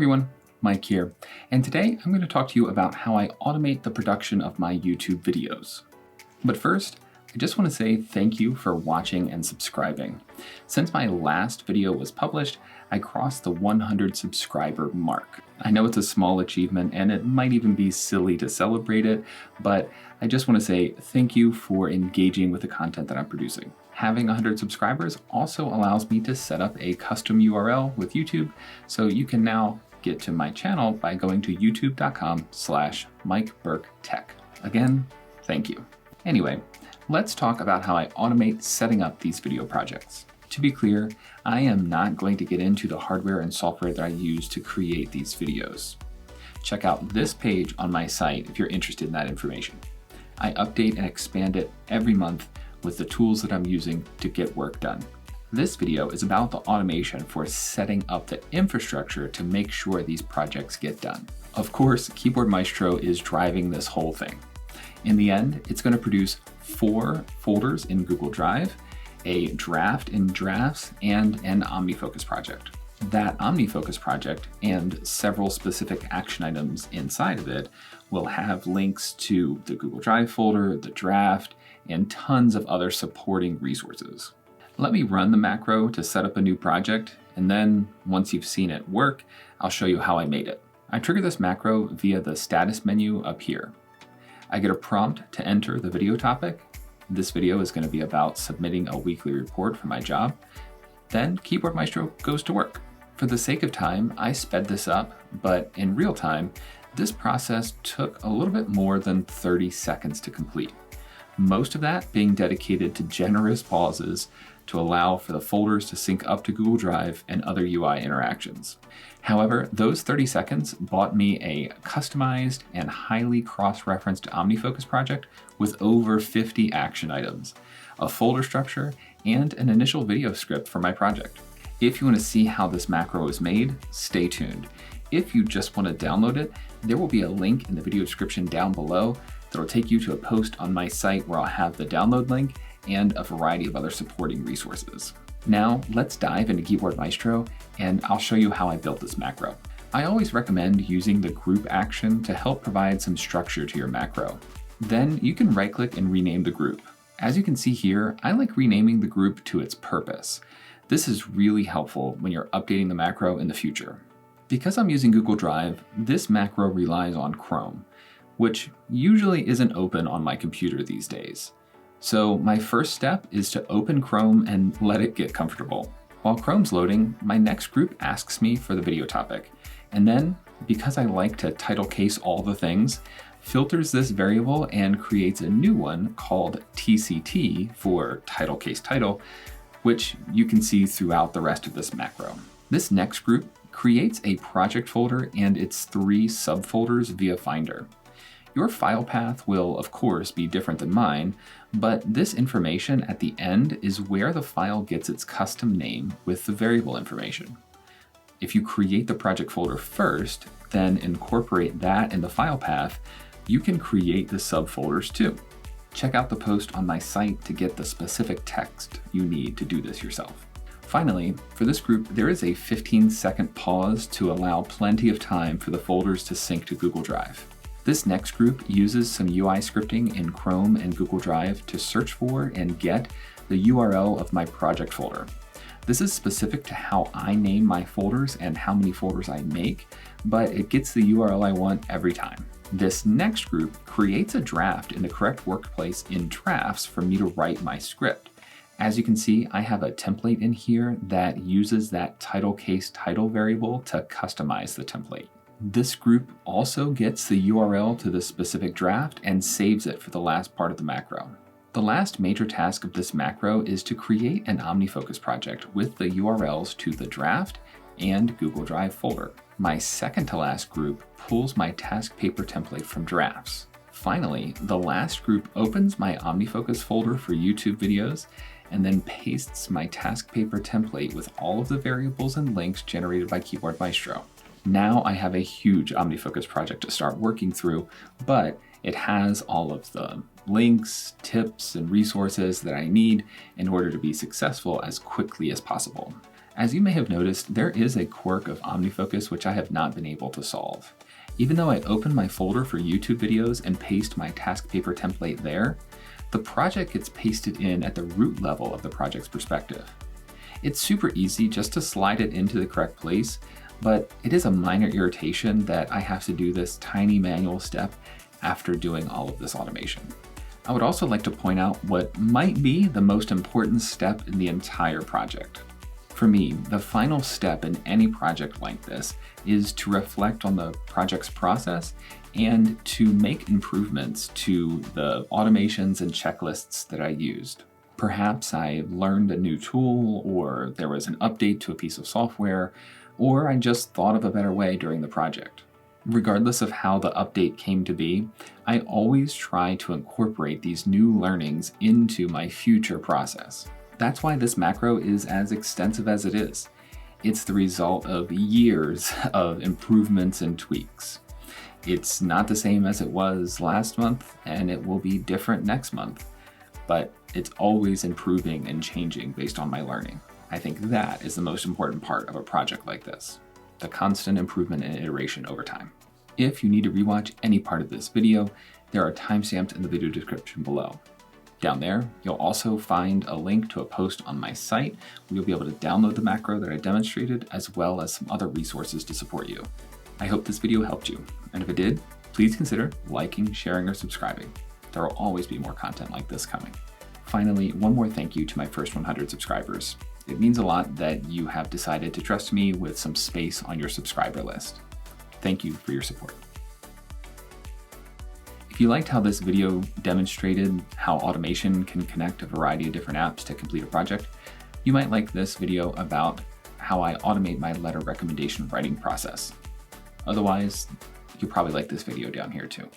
everyone, Mike here, and today I'm going to talk to you about how I automate the production of my YouTube videos. But first, I just want to say thank you for watching and subscribing. Since my last video was published, I crossed the 100 subscriber mark. I know it's a small achievement and it might even be silly to celebrate it, but I just want to say thank you for engaging with the content that I'm producing. Having 100 subscribers also allows me to set up a custom URL with YouTube, so you can now get to my channel by going to youtube.com/MikeBurkeTech. Again, thank you. Anyway, let's talk about how I automate setting up these video projects. To be clear, I am not going to get into the hardware and software that I use to create these videos. Check out this page on my site if you're interested in that information. I update and expand it every month with the tools that I'm using to get work done. This video is about the automation for setting up the infrastructure to make sure these projects get done. Of course, Keyboard Maestro is driving this whole thing. In the end, it's going to produce 4 folders in Google Drive, a draft in Drafts, and an OmniFocus project. That OmniFocus project and several specific action items inside of it will have links to the Google Drive folder, the draft, and tons of other supporting resources. Let me run the macro to set up a new project, and then once you've seen it work, I'll show you how I made it. I trigger this macro via the status menu up here. I get a prompt to enter the video topic. This video is going to be about submitting a weekly report for my job. Then Keyboard Maestro goes to work. For the sake of time, I sped this up, but in real time, this process took a little bit more than 30 seconds to complete. Most of that being dedicated to generous pauses to allow for the folders to sync up to Google Drive and other UI interactions. However, those 30 seconds bought me a customized and highly cross-referenced OmniFocus project with over 50 action items, a folder structure, and an initial video script for my project. If you want to see how this macro is made, stay tuned. If you just want to download it, there will be a link in the video description down below that will take you to a post on my site where I'll have the download link and a variety of other supporting resources. Now, let's dive into Keyboard Maestro and I'll show you how I built this macro. I always recommend using the group action to help provide some structure to your macro. Then you can right-click and rename the group. As you can see here, I like renaming the group to its purpose. This is really helpful when you're updating the macro in the future. Because I'm using Google Drive, this macro relies on Chrome, which usually isn't open on my computer these days. So my first step is to open Chrome and let it get comfortable. While Chrome's loading, my next group asks me for the video topic. And then, because I like to title case all the things, filters this variable and creates a new one called TCT for title case title, which you can see throughout the rest of this macro. This next group creates a project folder and its 3 subfolders via Finder. Your file path will, of course, be different than mine, but this information at the end is where the file gets its custom name with the variable information. If you create the project folder first, then incorporate that in the file path, you can create the subfolders too. Check out the post on my site to get the specific text you need to do this yourself. Finally, for this group, there is a 15-second pause to allow plenty of time for the folders to sync to Google Drive. This next group uses some UI scripting in Chrome and Google Drive to search for and get the URL of my project folder. This is specific to how I name my folders and how many folders I make, but it gets the URL I want every time. This next group creates a draft in the correct workplace in Drafts for me to write my script. As you can see, I have a template in here that uses that title case title variable to customize the template. This group also gets the URL to the specific draft and saves it for the last part of the macro. The last major task of this macro is to create an OmniFocus project with the URLs to the draft and Google Drive folder. My second to last group pulls my task paper template from Drafts. Finally, the last group opens my OmniFocus folder for YouTube videos and then pastes my task paper template with all of the variables and links generated by Keyboard Maestro. Now I have a huge OmniFocus project to start working through, but it has all of the links, tips, and resources that I need in order to be successful as quickly as possible. As you may have noticed, there is a quirk of OmniFocus which I have not been able to solve. Even though I open my folder for YouTube videos and paste my task paper template there, the project gets pasted in at the root level of the project's perspective. It's super easy just to slide it into the correct place, but it is a minor irritation that I have to do this tiny manual step after doing all of this automation. I would also like to point out what might be the most important step in the entire project. For me, the final step in any project like this is to reflect on the project's process and to make improvements to the automations and checklists that I used. Perhaps I learned a new tool, or there was an update to a piece of software, or I just thought of a better way during the project. Regardless of how the update came to be, I always try to incorporate these new learnings into my future process. That's why this macro is as extensive as it is. It's the result of years of improvements and tweaks. It's not the same as it was last month, and it will be different next month, but it's always improving and changing based on my learning. I think that is the most important part of a project like this, the constant improvement and iteration over time. If you need to rewatch any part of this video, there are timestamps in the video description below. Down there, you'll also find a link to a post on my site where you'll be able to download the macro that I demonstrated, as well as some other resources to support you. I hope this video helped you, and if it did, please consider liking, sharing, or subscribing. There will always be more content like this coming. Finally, one more thank you to my first 100 subscribers. It means a lot that you have decided to trust me with some space on your subscriber list. Thank you for your support. If you liked how this video demonstrated how automation can connect a variety of different apps to complete a project, you might like this video about how I automate my letter recommendation writing process. Otherwise, you'll probably like this video down here too.